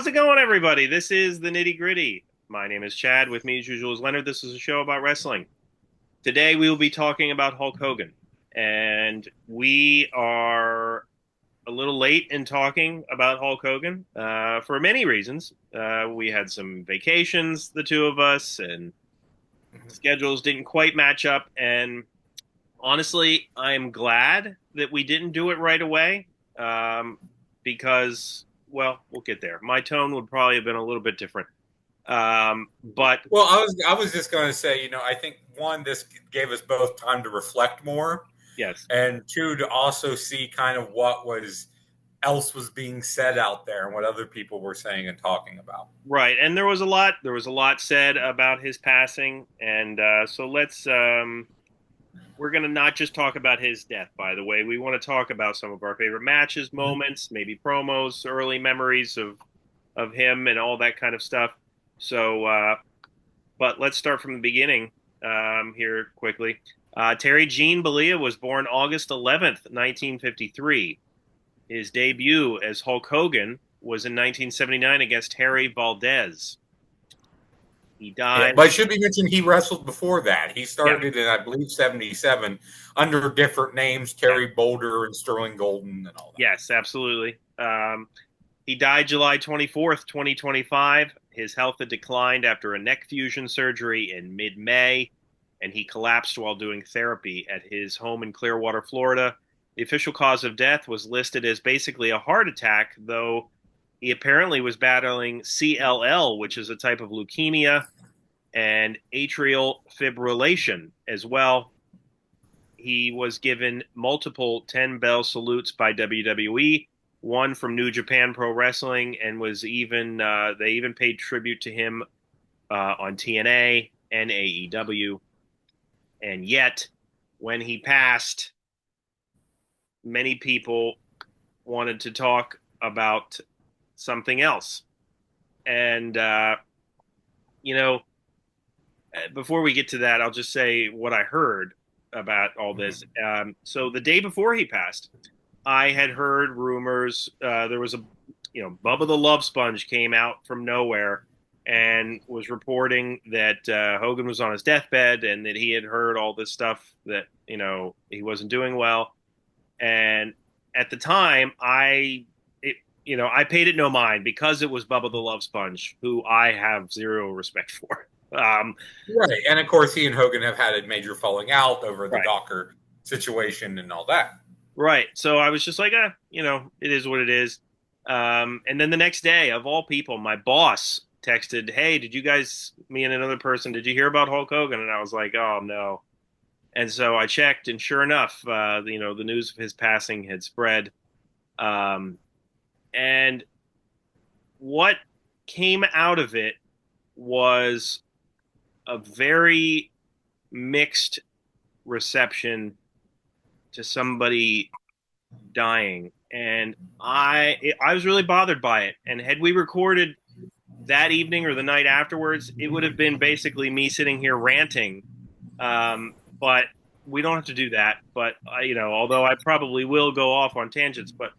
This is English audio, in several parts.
How's it going, everybody? This is the Nitty Gritty. My name is Chad. With me, as usual, is Leonard. This is a show about wrestling. Today, we will be talking about Hulk Hogan. And we are a little late in talking about Hulk Hogan for many reasons. We had some vacations, the two of us, and schedules didn't quite match up. And honestly, I'm glad that we didn't do it right away because, well, we'll get there. My tone would probably have been a little bit different. But Well, I was just going to say, I think one, this gave us both time to reflect more, yes, and two, to also see kind of what was being said out there and what other people were saying and talking about. right. And there was a lot said about his passing. And so we're going to not just talk about his death, by the way. We want to talk about some of our favorite matches, moments, maybe promos, early memories of him and all that kind of stuff. So, but let's start from the beginning here quickly. Terry Gene Bollea was born August 11th, 1953. His debut as Hulk Hogan was in 1979 against Harry Valdez. He Yeah, died. but it should be mentioned he wrestled before that. He Yeah, started in, I believe, 77 under different names, yeah, Terry Boulder and Sterling Golden and all that. yes, absolutely. He died July 24th, 2025. His health had declined after a neck fusion surgery in mid-May, and he collapsed while doing therapy at his home in Clearwater, Florida. The official cause of death was listed as basically a heart attack, though he apparently was battling CLL, which is a type of leukemia, and atrial fibrillation as well. He was given multiple 10 bell salutes by WWE, one from New Japan Pro Wrestling, and was even they even paid tribute to him on TNA and AEW. And yet, when he passed, many people wanted to talk about something else. And you know, before we get to that, I'll just say what I heard about all this. So the day before he passed, I had heard rumors. There was Bubba the Love Sponge came out from nowhere and was reporting that Hogan was on his deathbed and that he had heard all this stuff that, he wasn't doing well. And at the time, I paid it no mind because it was Bubba the Love Sponge, who I have zero respect for. Right. And of course, he and Hogan have had a major falling out over the Right. Docker situation and all that. Right. So I was just like, it is what it is. And then the next day, of all people, my boss texted, "Hey, did you guys, me and another person, did you hear about Hulk Hogan?" And I was like, "Oh no." And so I checked, and sure enough, the news of his passing had spread. And what came out of it was a very mixed reception to somebody dying, and I was really bothered by it. And had we recorded that evening or the night afterwards, it would have been basically me sitting here ranting. But we don't have to do that. But although I probably will go off on tangents, but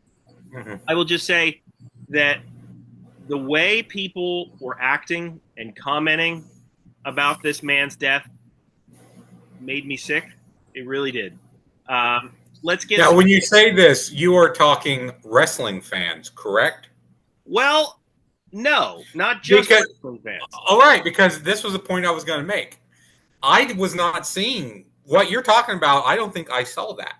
I will just say that the way people were acting and commenting about this man's death made me sick. It really did. Let's get Now, when you say this, you are talking wrestling fans, correct? Well, no, not just Because, wrestling fans. all right, because this was a point I was going to make. I was not seeing what you're talking about. I don't think I saw that,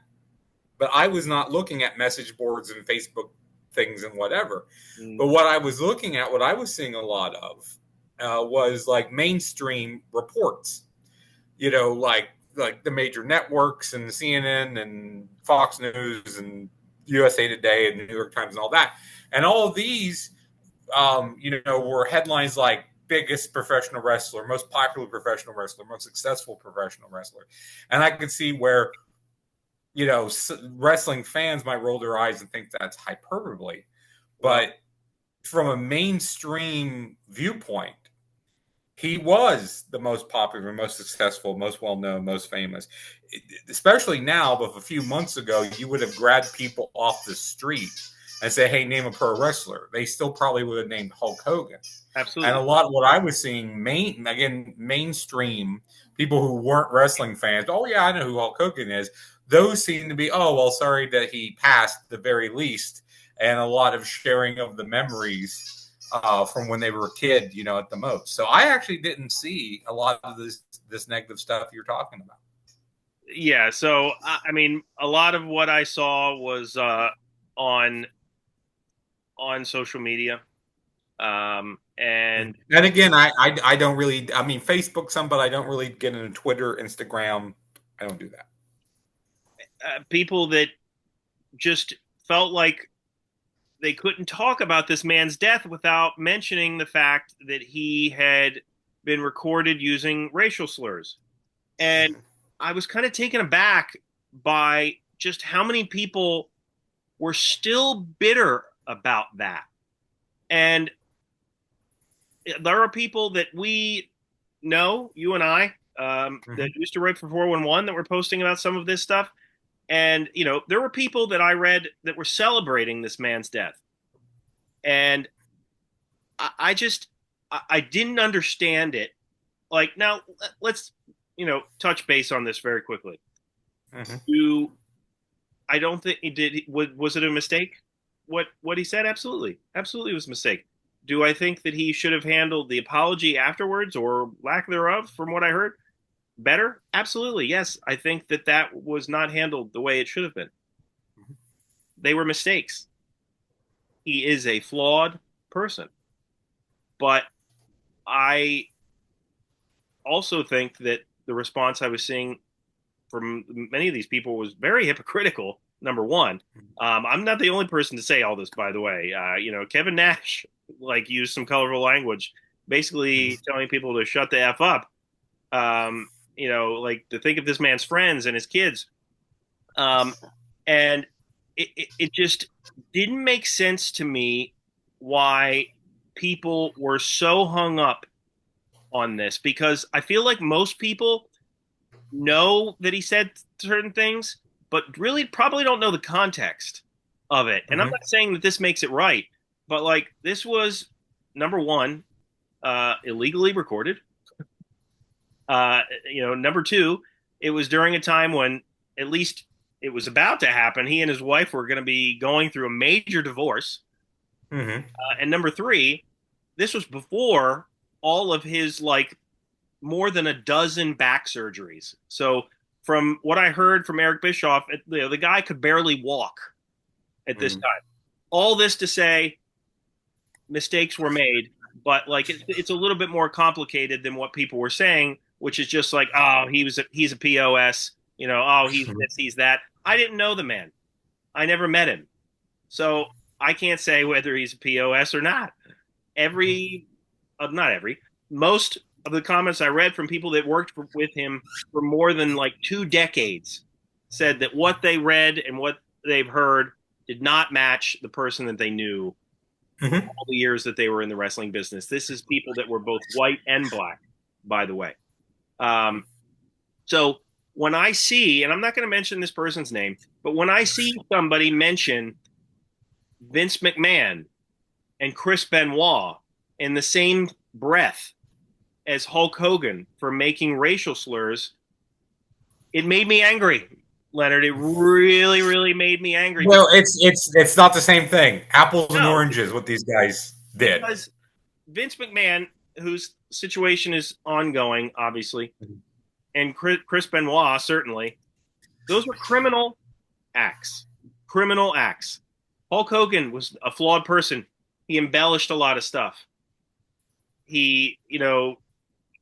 but I was not looking at message boards and Facebook things and whatever. But what I was looking at, what I was seeing a lot of, was like mainstream reports. Like the major networks and CNN and Fox News and USA Today and the New York Times and all that. And all of these, were headlines like biggest professional wrestler, most popular professional wrestler, most successful professional wrestler. And I could see where, wrestling fans might roll their eyes and think that's hyperbole. But from a mainstream viewpoint, he was the most popular, most successful, most well-known, most famous. Especially now, but a few months ago, you would have grabbed people off the street and say, hey, name a pro wrestler, they still probably would have named Hulk Hogan. And a Absolutely. lot of what I was seeing, mainstream people who weren't wrestling fans, oh yeah, I know who Hulk Hogan is. Those seem to be, oh well, sorry that he passed at the very least, and a lot of sharing of the memories from when they were a kid, at the most. So I actually didn't see a lot of this negative stuff you're talking about. Yeah. So I mean, a lot of what I saw was on social media, and And again, I don't really. I mean, Facebook some, but I don't really get into Twitter, Instagram. I don't do that. people that just felt like they couldn't talk about this man's death without mentioning the fact that he had been recorded using racial slurs. And I was kind of taken aback by just how many people were still bitter about that. And there are people that we know, you and I, that used to write for 411 that were posting about some of this stuff. And, there were people that I read that were celebrating this man's death. And I just, I didn't understand it. Like, now let's, touch base on this very quickly. Mm-hmm. I don't think he did. Was it a mistake? What he said? Absolutely, absolutely was a mistake. Do I think that he should have handled the apology afterwards, or lack thereof, from what I heard, better? Absolutely, yes. I think that was not handled the way it should have been. They were mistakes. He is a flawed person, but I also think that the response I was seeing from many of these people was very hypocritical. Number one, I'm not the only person to say all this, by the way. Kevin Nash used some colorful language, basically telling people to shut the f up. To think of this man's friends and his kids, and it just didn't make sense to me why people were so hung up on this, because I feel like most people know that he said certain things, but really probably don't know the context of it. And I'm not saying that this makes it right, but this was, number one, illegally recorded. Number two, it was during a time when, at least it was about to happen, he and his wife were going to be going through a major divorce. And number three, this was before all of his more than a dozen back surgeries. So from what I heard from Eric Bischoff, the guy could barely walk at this time. All this to say, mistakes were made, but it's a little bit more complicated than what people were saying, which is just he's a POS, he's this, he's that. I didn't know the man. I never met him. So I can't say whether he's a POS or not. Most of the comments I read from people that worked with him for more than 2 decades said that what they read and what they've heard did not match the person that they knew all the years that they were in the wrestling business. This is people that were both white and black, by the way. So when I see, and I'm not going to mention this person's name, but when I see somebody mention Vince McMahon and Chris Benoit in the same breath as Hulk Hogan for making racial slurs, it made me angry, Leonard. It really, really made me angry. Well, it's not the same thing. Apples and No, oranges, what these guys did. because Vince McMahon, whose situation is ongoing, obviously, and Chris Benoit, certainly, those were criminal acts. Criminal acts. Hulk Hogan was a flawed person. He embellished a lot of stuff. He,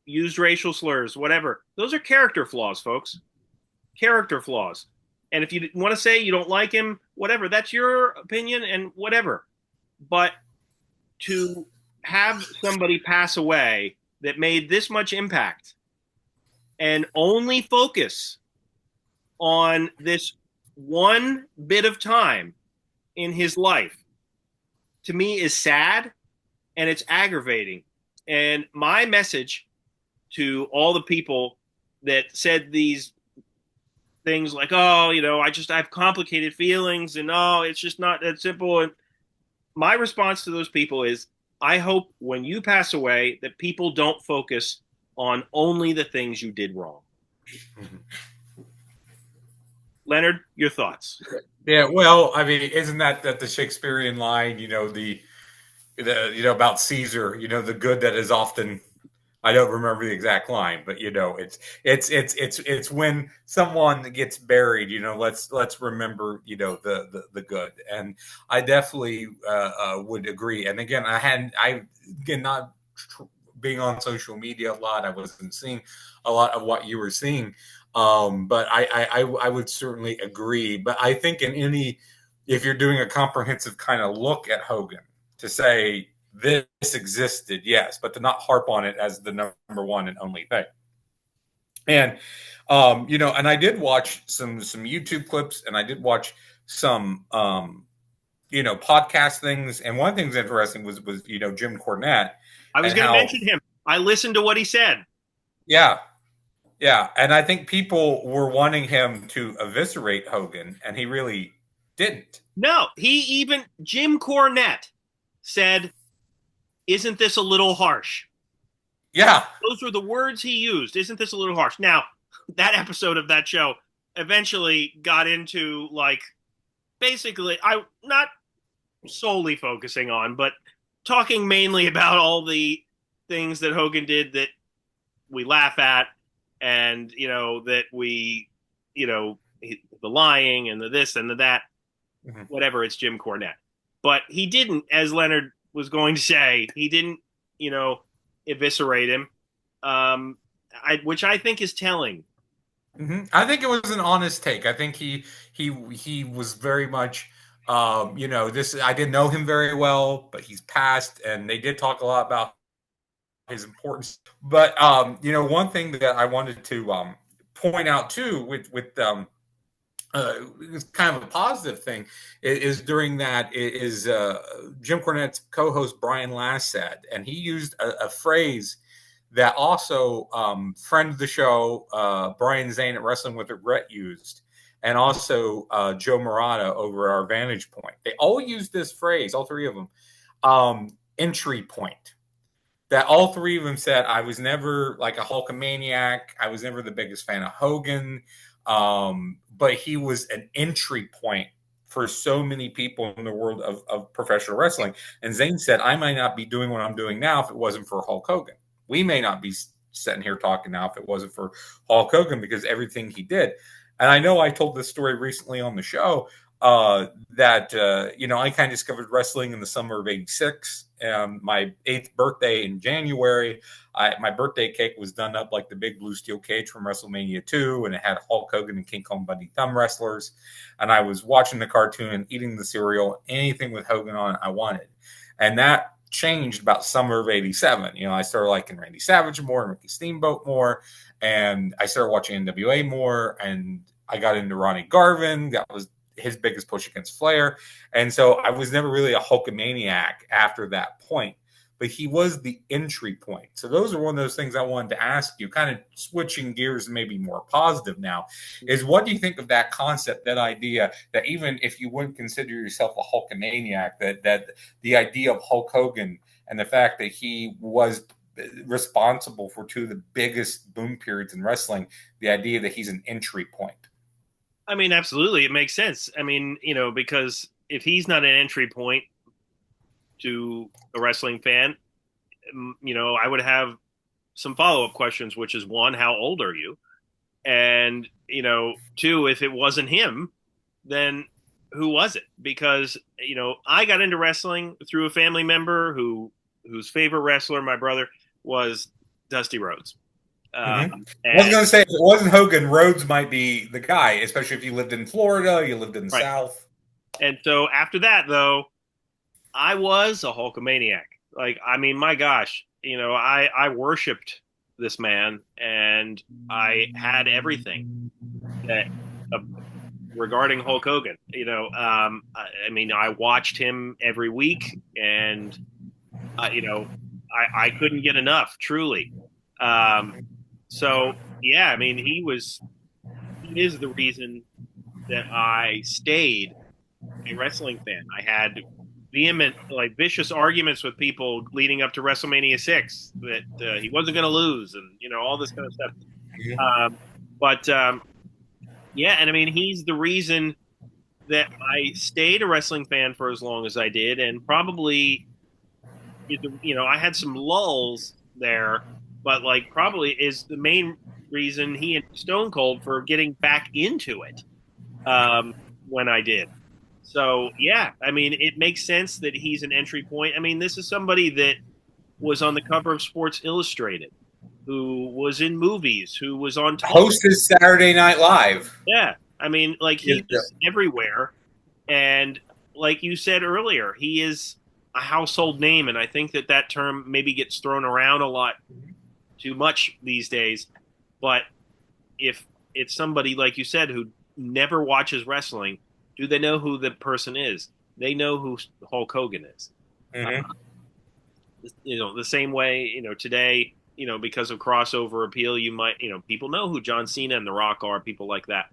used racial slurs, whatever. Those are character flaws, folks. Character flaws. And if you want to say you don't like him, whatever, that's your opinion and whatever. But to have somebody pass away that made this much impact and only focus on this one bit of time in his life, to me, is sad, and it's aggravating. And my message to all the people that said these things I have complicated feelings, and it's just not that simple. And my response to those people is I hope when you pass away that people don't focus on only the things you did wrong. Leonard, your thoughts? Yeah, well, I mean, isn't that the Shakespearean line? About Caesar. The good that is often. I don't remember the exact line, but it's when someone gets buried. Let's remember the good, and I definitely would agree. And again, not being on social media a lot. I wasn't seeing a lot of what you were seeing, but I would certainly agree. But I think if you're doing a comprehensive kind of look at Hogan, to say this existed, yes, but to not harp on it as the number one and only thing. And and I did watch some YouTube clips, and I did watch some podcast things. And one thing that's interesting was Jim Cornette I was and going to how, mention him. I listened to what he said. yeah, yeah, and I think people were wanting him to eviscerate Hogan, and he really didn't. No, Jim Cornette said, "Isn't this a little harsh?" Yeah, Those were the words he used. Isn't this a little harsh? Now, that episode of that show eventually got into like basically I not solely focusing on, but talking mainly about all the things that Hogan did that we laugh at, and that we, the lying and the this and the that, whatever. It's Jim Cornette, but he didn't, as Leonard was going to say, he didn't, eviscerate him, which I think is telling. I think it was an honest take. I think he was very much, this. I didn't know him very well, but he's passed, and they did talk a lot about his importance. But one thing that I wanted to point out too, it's kind of a positive thing, is during that is Jim Cornette's co-host Brian Last said, and he used a phrase that also friend of the show Brian Zane at Wrestling with Regret used, and also Joe Murata over our Vantage Point. They all used this phrase, all three of them, entry point. That all three of them said, I was never like a Hulkamaniac. I was never the biggest fan of Hogan. But he was an entry point for so many people in the world of professional wrestling. And Zane said, I might not be doing what I'm doing now if it wasn't for Hulk Hogan. We may not be sitting here talking now if it wasn't for Hulk Hogan, because everything he did. And I know I told this story recently on the show that I kind of discovered wrestling in the summer of '86. My 8th birthday in January, my birthday cake was done up like the big blue steel cage from WrestleMania 2, and it had Hulk Hogan and King Kong Bundy Thumb wrestlers. And I was watching the cartoon and eating the cereal, anything with Hogan on it I wanted. And that changed about summer of '87. I started liking Randy Savage more and Ricky Steamboat more, and I started watching NWA more, and I got into Ronnie Garvin. That was his biggest push against Flair. And so I was never really a Hulkamaniac after that point, but he was the entry point. So those are one of those things I wanted to ask you, kind of switching gears, maybe more positive now, is what do you think of that concept, that idea that even if you wouldn't consider yourself a Hulkamaniac, that the idea of Hulk Hogan and the fact that he was responsible for two of the biggest boom periods in wrestling, the idea that he's an entry point? I mean, absolutely, it makes sense. I mean, because if he's not an entry point to a wrestling fan, I would have some follow-up questions, which is one, how old are you? And, two, if it wasn't him, then who was it? Because, I got into wrestling through a family member whose favorite wrestler, my brother, was Dusty Rhodes. I was going to say, if it wasn't Hogan, Rhodes might be the guy, especially if you lived in Florida, you lived in the South. And so after that, though, I was a Hulkamaniac. Like, I mean, my gosh, I worshipped this man, and I had everything that regarding Hulk Hogan. I mean, I watched him every week, and I couldn't get enough, truly. So yeah, I mean, he is the reason that I stayed a wrestling fan. I had, vehement, like vicious arguments with people leading up to WrestleMania 6 that he wasn't going to lose, and all this kind of stuff. Um, but yeah, and I mean, he's the reason that I stayed a wrestling fan for as long as I did, and probably, I had some lulls there, but like probably is the main reason he and Stone Cold for getting back into it when I did. So yeah, I mean, it makes sense that he's an entry point. I mean, this is somebody that was on the cover of Sports Illustrated, who was in movies, who was on talk. Hosted Saturday Night Live. Yeah, I mean, like he was everywhere, and like you said earlier, he is a household name, and I think that term maybe gets thrown around a lot too much these days. But if it's somebody like you said who never watches wrestling, do they know who the person is? They know who Hulk Hogan is. Mm-hmm. The same way, today, because of crossover appeal, you might, people know who John Cena and The Rock are, people like that.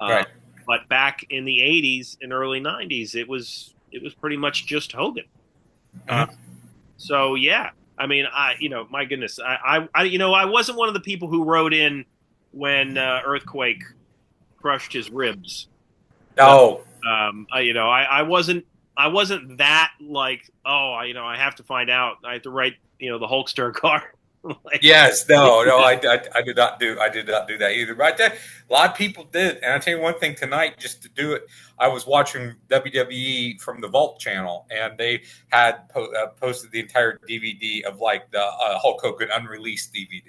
Right. But back in the 80s and early 90s, it was pretty much just Hogan. Mm-hmm. So yeah, I mean, my goodness, I wasn't one of the people who wrote in when Earthquake crushed his ribs. No. I wasn't that like, oh, I have to find out. I have to write, the Hulkster card. Like, yes, no, I did not do that either. But a lot of people did, and I'll tell you one thing tonight, just to do it. I was watching WWE from the Vault channel, and they had posted the entire DVD of like the Hulk Hogan unreleased DVD.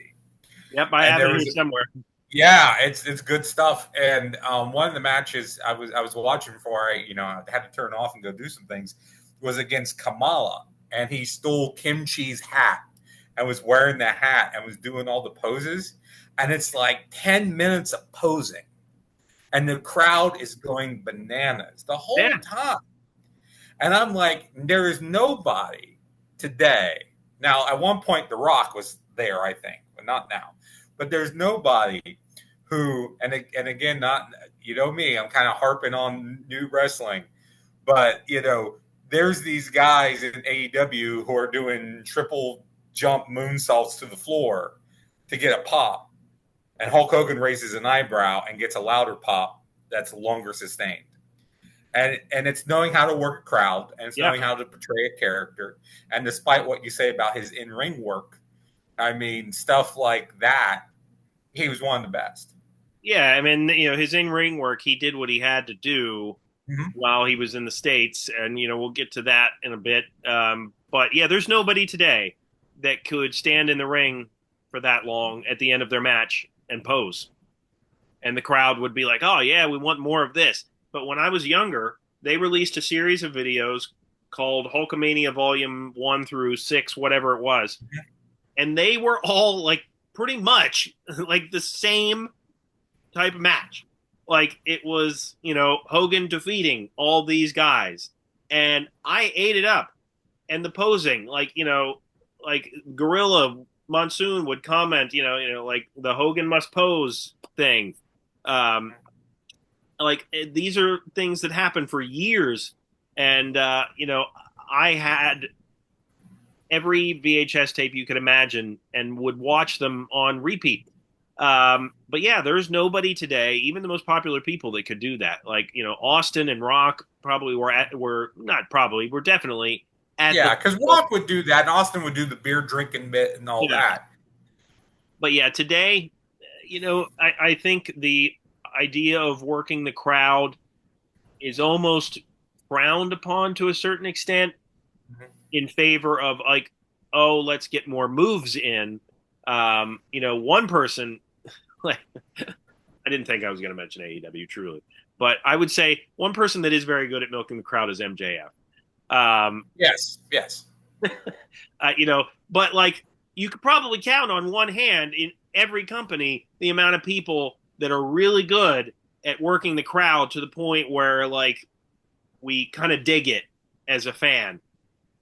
Yep, I have it here somewhere. Yeah, it's good stuff. And one of the matches I was watching before I had to turn off and go do some things was against Kamala, and he stole Kimchi's hat and was wearing the hat and was doing all the poses. And it's like 10 minutes of posing. And the crowd is going bananas the whole time. And I'm like, there is nobody today. Now, at one point, The Rock was there, I think, but not now. But there's nobody who, and again, not, me, I'm kind of harping on new wrestling. But, there's these guys in AEW who are doing triple jump moonsaults to the floor to get a pop, and Hulk Hogan raises an eyebrow and gets a louder pop that's longer sustained. And it's knowing how to work a crowd, and it's knowing how to portray a character. And despite what you say about his in-ring work, I mean, stuff like that, he was one of the best. Yeah, I mean, his in-ring work, he did what he had to do while he was in the States, and we'll get to that in a bit. But yeah, there's nobody today that could stand in the ring for that long at the end of their match and pose. And the crowd would be like, oh, yeah, we want more of this. But when I was younger, they released a series of videos called Hulkamania Volume 1 through 6, whatever it was. And they were all like pretty much like the same type of match. Like it was, Hogan defeating all these guys. And I ate it up. And the posing, like, like Gorilla Monsoon would comment, like the Hogan must pose thing. Like these are things that happen for years, and I had every VHS tape you could imagine and would watch them on repeat. But yeah, there's nobody today, even the most popular people, that could do that. Like Austin and Rock probably were definitely. Because Rock would do that, and Austin would do the beer drinking bit and all that. But yeah, today, I think the idea of working the crowd is almost frowned upon to a certain extent in favor of like, oh, let's get more moves in. One person, like, I didn't think I was going to mention AEW truly, but I would say one person that is very good at milking the crowd is MJF. Yes. But like you could probably count on one hand in every company the amount of people that are really good at working the crowd to the point where like we kind of dig it as a fan.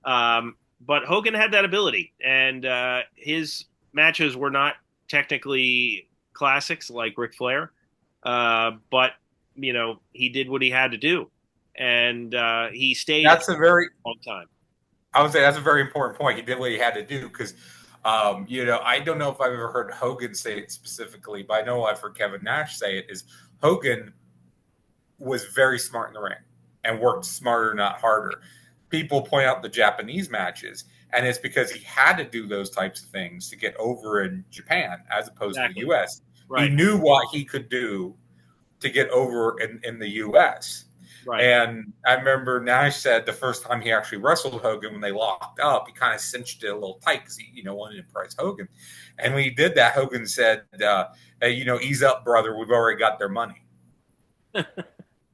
But Hogan had that ability, and his matches were not technically classics like Ric Flair, but he did what he had to do. and he stayed a That's a very, long time. I would say that's a very important point. He did what he had to do because, I don't know if I've ever heard Hogan say it specifically, but I know I've heard Kevin Nash say it. Is Hogan was very smart in the ring and worked smarter, not harder. People point out the Japanese matches, and it's because he had to do those types of things to get over in Japan as opposed to the Exactly. U.S. He Right. knew what he could do to get over in the U.S. Right. And I remember Nash said the first time he actually wrestled Hogan when they locked up, he kind of cinched it a little tight because he, wanted to impress Hogan. And when he did that, Hogan said, hey, ease up, brother. We've already got their money.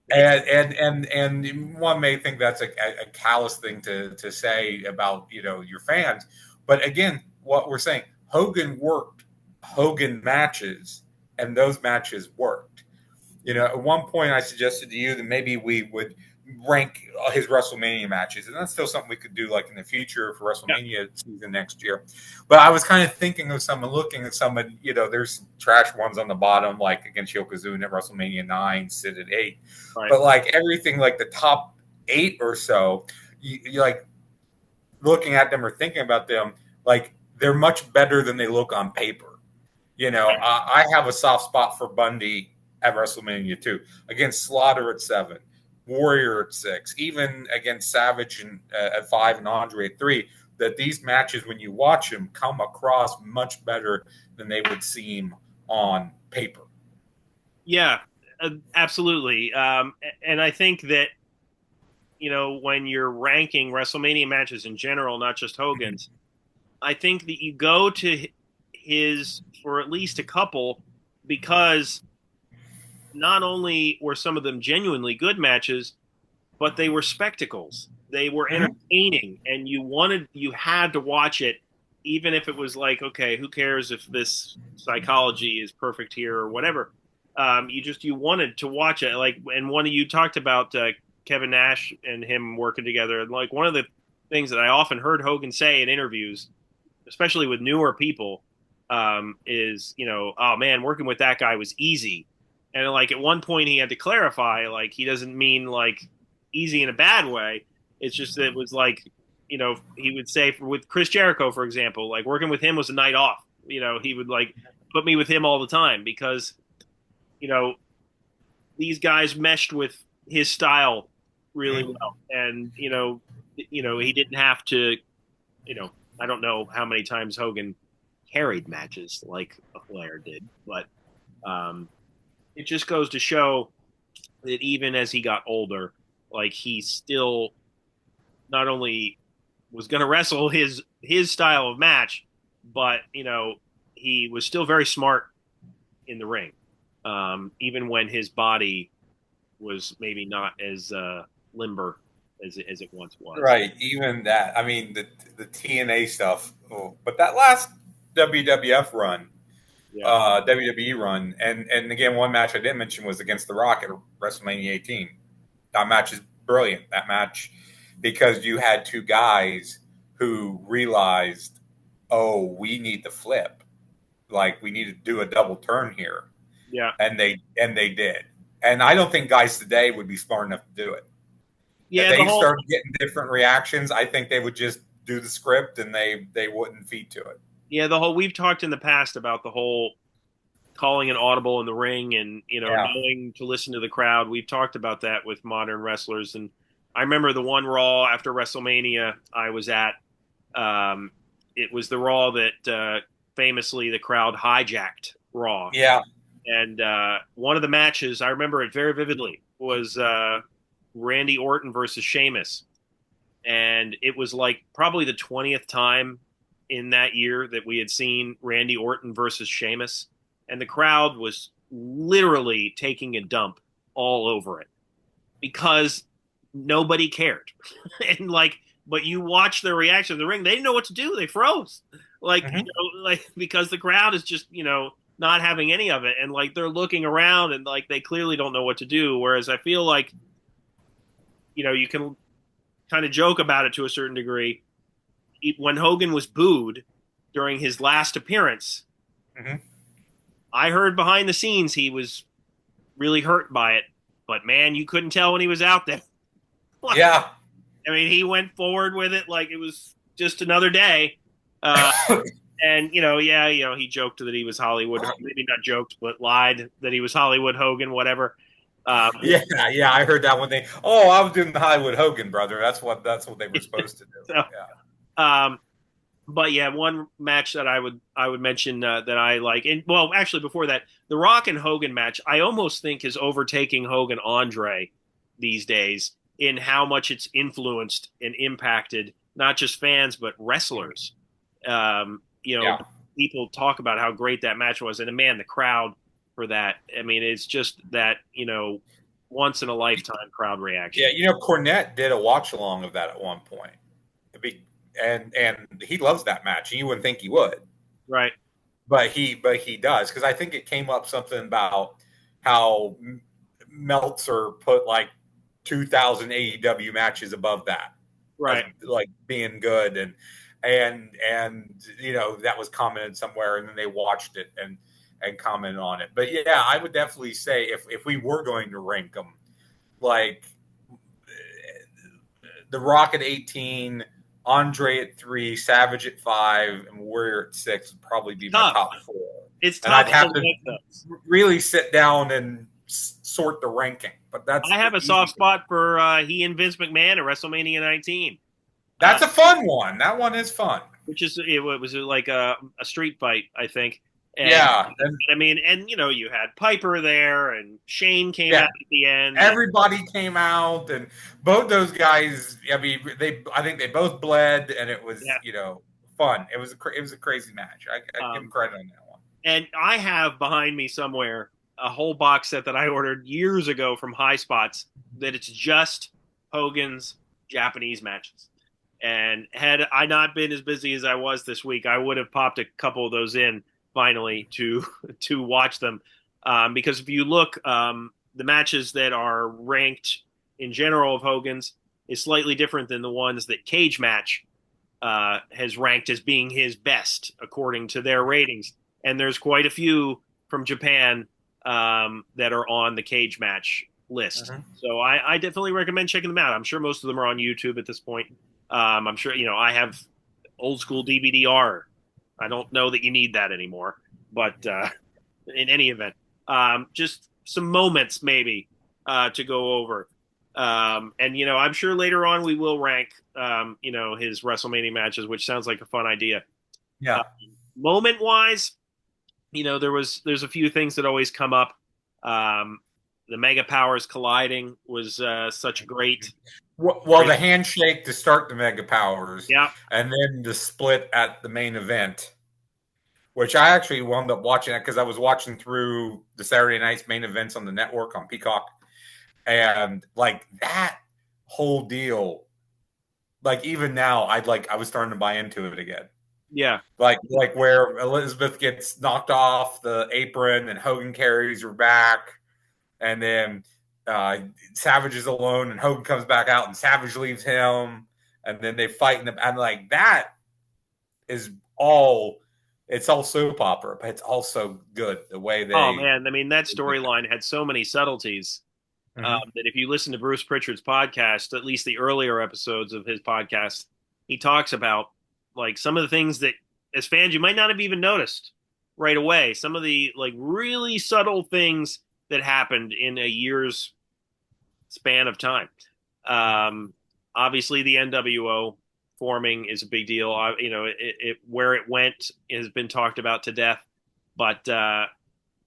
And one may think that's a callous thing to say about your fans, but again, what we're saying, Hogan worked Hogan matches, and those matches worked. At one point, I suggested to you that maybe we would rank his WrestleMania matches, and that's still something we could do, like in the future for Yeah. WrestleMania season next year. But I was kind of thinking of someone, looking at someone. There's trash ones on the bottom, like against Yokozuna at WrestleMania 9, Sid at 8. Right. But like everything, like the top 8 or so, you like looking at them or thinking about them, like they're much better than they look on paper. I have a soft spot for Bundy at WrestleMania 2, against Slaughter at 7, Warrior at 6, even against Savage at 5 and Andre at 3. That these matches, when you watch them, come across much better than they would seem on paper. Yeah, absolutely. And I think that when you're ranking WrestleMania matches in general, not just Hogan's, I think that you go to his for at least a couple, because not only were some of them genuinely good matches, but they were spectacles. They were entertaining, and you had to watch it, even if it was like, okay, who cares if this psychology is perfect here or whatever. You wanted to watch it. Like, and one of you talked about Kevin Nash and him working together. And like, one of the things that I often heard Hogan say in interviews, especially with newer people, is, oh man, working with that guy was easy. And like at one point he had to clarify, like, he doesn't mean like easy in a bad way. It's just that it was like, he would say with Chris Jericho, for example, like working with him was a night off. He would like put me with him all the time because, these guys meshed with his style really well. And, he didn't have to, I don't know how many times Hogan carried matches like Flair did, but it just goes to show that even as he got older, like he still not only was going to wrestle his style of match, but he was still very smart in the ring, even when his body was maybe not as limber as it once was. Right, even that. I mean, the TNA stuff, but that last WWF run, WWE run, and again, one match I didn't mention was against The Rock at WrestleMania 18. That match is brilliant. That match, because you had two guys who realized, oh, we need to flip, like we need to do a double turn here. Yeah, and they did. And I don't think guys today would be smart enough to do it. Yeah, if they started getting different reactions, I think they would just do the script and they wouldn't feed to it. Yeah, we've talked in the past about the whole calling an audible in the ring and, knowing to listen to the crowd. We've talked about that with modern wrestlers. And I remember the one Raw after WrestleMania I was at. It was the Raw that famously the crowd hijacked Raw. Yeah. And one of the matches, I remember it very vividly, was Randy Orton versus Sheamus. And it was like probably the 20th time in that year that we had seen Randy Orton versus Sheamus. And the crowd was literally taking a dump all over it because nobody cared. And like, but you watch their reaction in the ring, they didn't know what to do. They froze. Like, because the crowd is just, not having any of it. And like, they're looking around and like, they clearly don't know what to do. Whereas I feel like, you can kind of joke about it to a certain degree. When Hogan was booed during his last appearance, I heard behind the scenes he was really hurt by it. But man, you couldn't tell when he was out there. Yeah. I mean, he went forward with it like it was just another day. And he joked that he was Hollywood. Maybe not joked, but lied that he was Hollywood Hogan, whatever. Yeah, yeah, I heard that one thing. Oh, I was doing the Hollywood Hogan, brother. That's what they were supposed to do. So, Yeah. but yeah, one match that I would mention that I like, and well, actually before that, the Rock and Hogan match, I almost think is overtaking Hogan Andre these days in how much it's influenced and impacted not just fans but wrestlers. Yeah. People talk about how great that match was, and man, the crowd for that. I mean, it's just that once in a lifetime crowd reaction. Yeah, Cornette did a watch along of that at one point. And he loves that match. And you wouldn't think he would. Right. But he does, because I think it came up something about how Meltzer put like 2,000 AEW matches above that, right, as, like being good, and that was commented somewhere, and then they watched it and commented on it. But yeah, I would definitely say if we were going to rank them, like The Rock at 18. Andre at 3, Savage at 5, and Warrior at 6 would probably be my top 4. It's tough. And I'd have to really sit down and sort the ranking. But I have a soft spot for he and Vince McMahon at WrestleMania 19. That's a fun one. That one is fun. Which is it was like a street fight, I think. And, yeah, I mean, you had Piper there, and Shane came out at the end. Everybody came out, and both those guys. I mean, I think they both bled, and it was fun. It was a crazy match. I give them credit on that one. And I have behind me somewhere a whole box set that I ordered years ago from High Spots that it's just Hogan's Japanese matches. And had I not been as busy as I was this week, I would have popped a couple of those in finally to watch them, because if you look, the matches that are ranked in general of Hogan's is slightly different than the ones that Cage Match has ranked as being his best according to their ratings, and there's quite a few from Japan that are on the Cage Match list. So I definitely recommend checking them out. I'm sure most of them are on YouTube at this point. I'm sure I have old school DVD-R. I don't know that you need that anymore, but in any event, just some moments maybe to go over. And, I'm sure later on we will rank, his WrestleMania matches, which sounds like a fun idea. Yeah. Moment-wise, there's a few things that always come up. The Mega Powers colliding was such a great... Well, the handshake to start the Mega Powers, yeah, and then the split at the main event, which I actually wound up watching because I was watching through the Saturday night's main events on the network on Peacock, and like that whole deal, like even now, I was starting to buy into it again. Yeah, like where Elizabeth gets knocked off the apron and Hogan carries her back, and then Savage is alone, and Hogan comes back out, and Savage leaves him, and then they fight. And I'm like, that is all. It's all soap opera, but it's also good the way they. Oh man, I mean that storyline had so many subtleties that if you listen to Bruce Pritchard's podcast, at least the earlier episodes of his podcast, he talks about like some of the things that as fans you might not have even noticed right away. Some of the like really subtle things that happened in a year's span of time. Obviously, the NWO forming is a big deal. Where it went has been talked about to death, but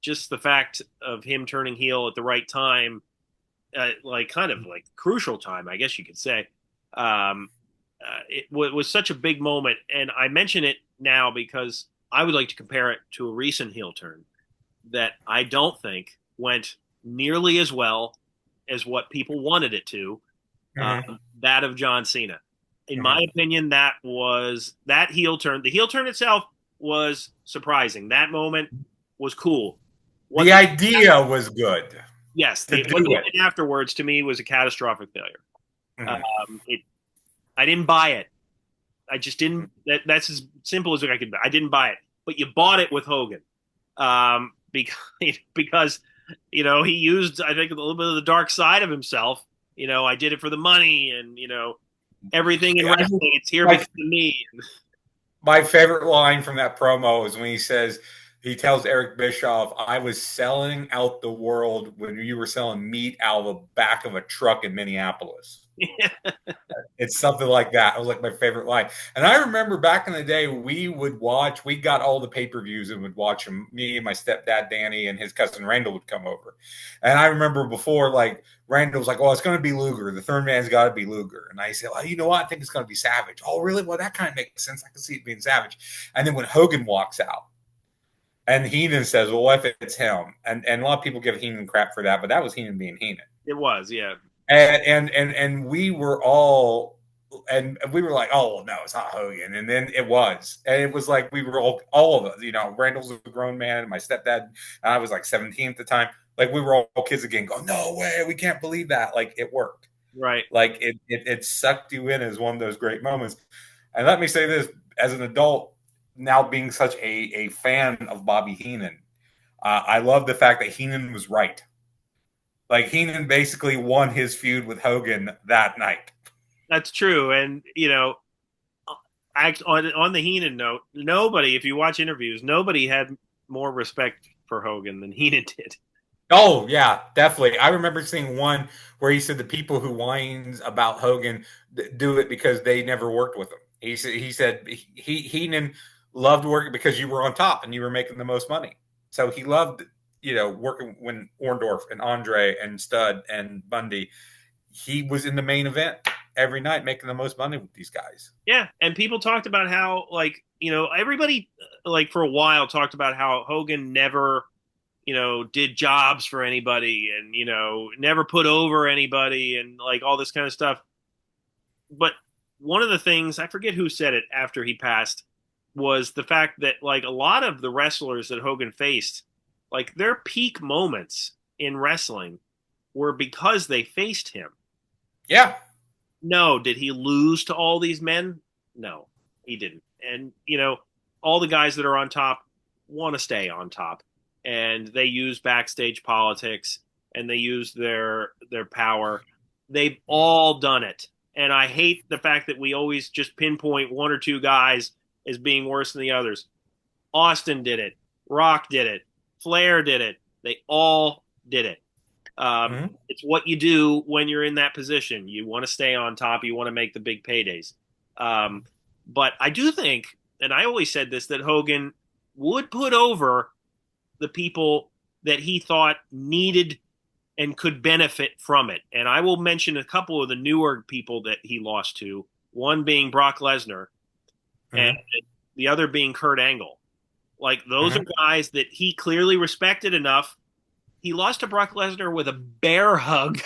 just the fact of him turning heel at the right time, kind of crucial time, I guess you could say, it was such a big moment. And I mention it now because I would like to compare it to a recent heel turn that I don't think went nearly as well as what people wanted it to, that of John Cena. In my opinion, that heel turn. The heel turn itself was surprising. That moment was cool. The idea was good. Yes. What they did afterwards, to me, was a catastrophic failure. I didn't buy it. I just didn't. That's as simple as I could. I didn't buy it. But you bought it with Hogan. Because he used, I think, a little bit of the dark side of himself I did it for the money, and everything in Yeah, wrestling, it's here my because of me. my favorite line from that promo is when he tells Eric Bischoff, "I was selling out the world when you were selling meat out of the back of a truck in Minneapolis." It's something like that. It was like my favorite line. And I remember back in the day, we got all the pay-per-views and would watch them. Me and my stepdad, Danny, and his cousin Randall would come over. And I remember before, like, Randall was like, "Oh, it's going to be Luger. The third man's got to be Luger." And I said, "Well, you know what? I think it's going to be Savage." "Oh, really? Well, that kind of makes sense. I can see it being Savage." And then when Hogan walks out, and Heenan says, "Well, what if it's him?" And a lot of people give Heenan crap for that, but that was Heenan being Heenan. It was, yeah. And we were all, and we were like, "Oh no, it's not Hogan." And then it was, and it was like we were all of us, Randall's a grown man, and my stepdad, and I was like 17 at the time. Like we were all kids again, going, "No way, we can't believe that!" Like it worked. Right. Like it sucked you in as one of those great moments. And let me say this, as an adult, now being such a fan of Bobby Heenan, I love the fact that Heenan was right. Like Heenan basically won his feud with Hogan that night. That's true. And, on the Heenan note, nobody, if you watch interviews, nobody had more respect for Hogan than Heenan did. Oh yeah, definitely. I remember seeing one where he said the people who whines about Hogan do it because they never worked with him. He said Heenan loved working because you were on top and you were making the most money. So he loved working when Orndorff and Andre and Stud and Bundy. He was in the main event every night making the most money with these guys. Yeah, and people talked about how, everybody, for a while talked about how Hogan never, did jobs for anybody and, never put over anybody and, all this kind of stuff. But one of the things, I forget who said it after he passed, was the fact that, a lot of the wrestlers that Hogan faced, their peak moments in wrestling were because they faced him. Yeah. No, did he lose to all these men? No, he didn't. And, all the guys that are on top want to stay on top. And they use backstage politics and they use their power. They've all done it. And I hate the fact that we always just pinpoint one or two guys as being worse than the others. Austin did it. Rock did it. Flair did it. They all did it. It's what you do when you're in that position. You want to stay on top. You want to make the big paydays. But I do think, and I always said this, that Hogan would put over the people that he thought needed and could benefit from it. And I will mention a couple of the newer people that he lost to, one being Brock Lesnar and the other being Kurt Angle. Those are guys that he clearly respected enough. He lost to Brock Lesnar with a bear hug.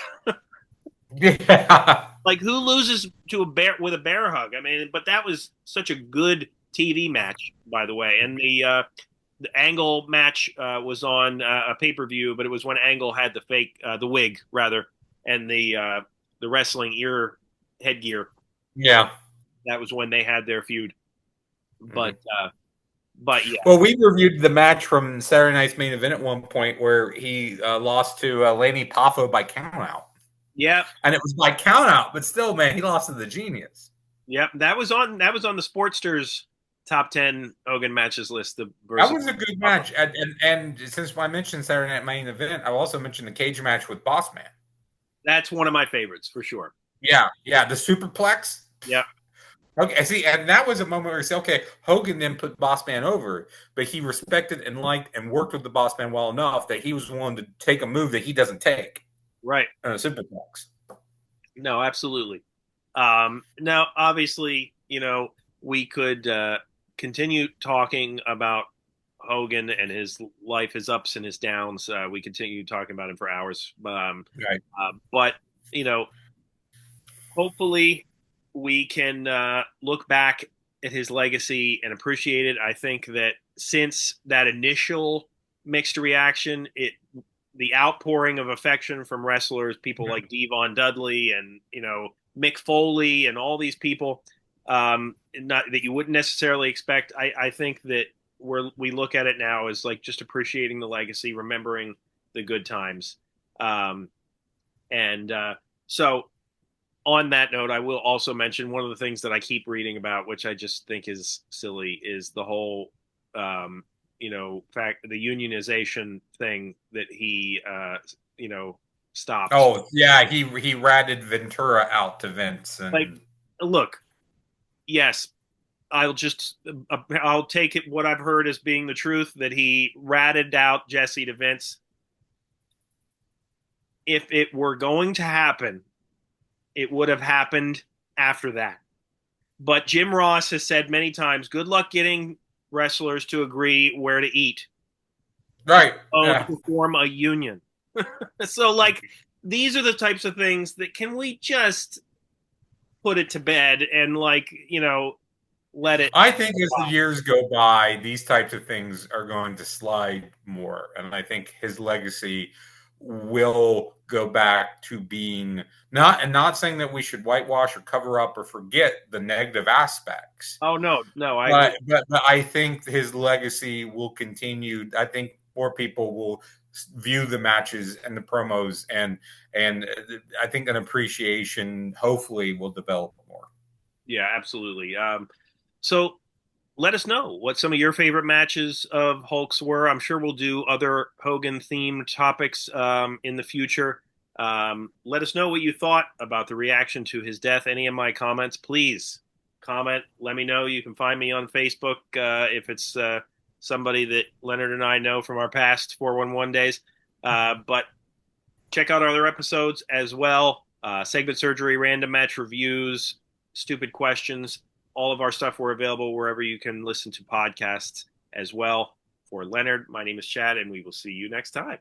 Yeah. Who loses to a bear with a bear hug? I mean, but that was such a good TV match, by the way. And the Angle match was on a pay-per-view, but it was when Angle had the wig rather, and the wrestling ear headgear. Yeah. That was when they had their feud. But yeah. Well, we reviewed the match from Saturday Night's Main Event at one point where he lost to Lanny Poffo by countout. Yeah, and it was by countout, but still, man, he lost to the Genius. Yep, that was on the Sportsters top 10 Hogan matches list. That was a good match, and since I mentioned Saturday Night Main Event, I also mentioned the cage match with Boss Man. That's one of my favorites for sure. Yeah, the superplex. Yeah. Okay, see, and that was a moment where he said, okay, Hogan then put Boss Man over, but he respected and liked and worked with the Boss Man well enough that he was willing to take a move that he doesn't take. Right. On a superplex. No, absolutely. Now, obviously, we could continue talking about Hogan and his life, his ups and his downs. We continue talking about him for hours. Right. But, hopefully we can look back at his legacy and appreciate it. I think that since that initial mixed reaction, the outpouring of affection from wrestlers, people like Devon Dudley and, Mick Foley and all these people, not that you wouldn't necessarily expect. I think that we look at it now as just appreciating the legacy, remembering the good times. So on that note, I will also mention one of the things that I keep reading about, which I just think is silly, is the whole, fact, the unionization thing that he, stopped. Oh yeah, he ratted Ventura out to Vince, Like, and look, yes, I'll take it what I've heard as being the truth that he ratted out Jesse to Vince. If it were going to happen, it would have happened after that. But Jim Ross has said many times, good luck getting wrestlers to agree where to eat. right, yeah. To form a union. So, like, these are the types of things that can we just put it to bed and, like, let it. I think as the years go by, these types of things are going to slide more, and I think his legacy will go back to being not saying that we should whitewash or cover up or forget the negative aspects. Oh no, I But I think his legacy will continue. I think more people will view the matches and the promos, and I think an appreciation hopefully will develop more. Yeah, absolutely. So let us know what some of your favorite matches of Hulk's were. I'm sure we'll do other Hogan themed topics in the future. Let us know what you thought about the reaction to his death. Any of my comments, please comment. Let me know. You can find me on Facebook if it's somebody that Leonard and I know from our past 411 days. But check out our other episodes as well. Segment Surgery, Random Match Reviews, Stupid Questions. All of our stuff were available wherever you can listen to podcasts as well. For Leonard, my name is Chad, and we will see you next time.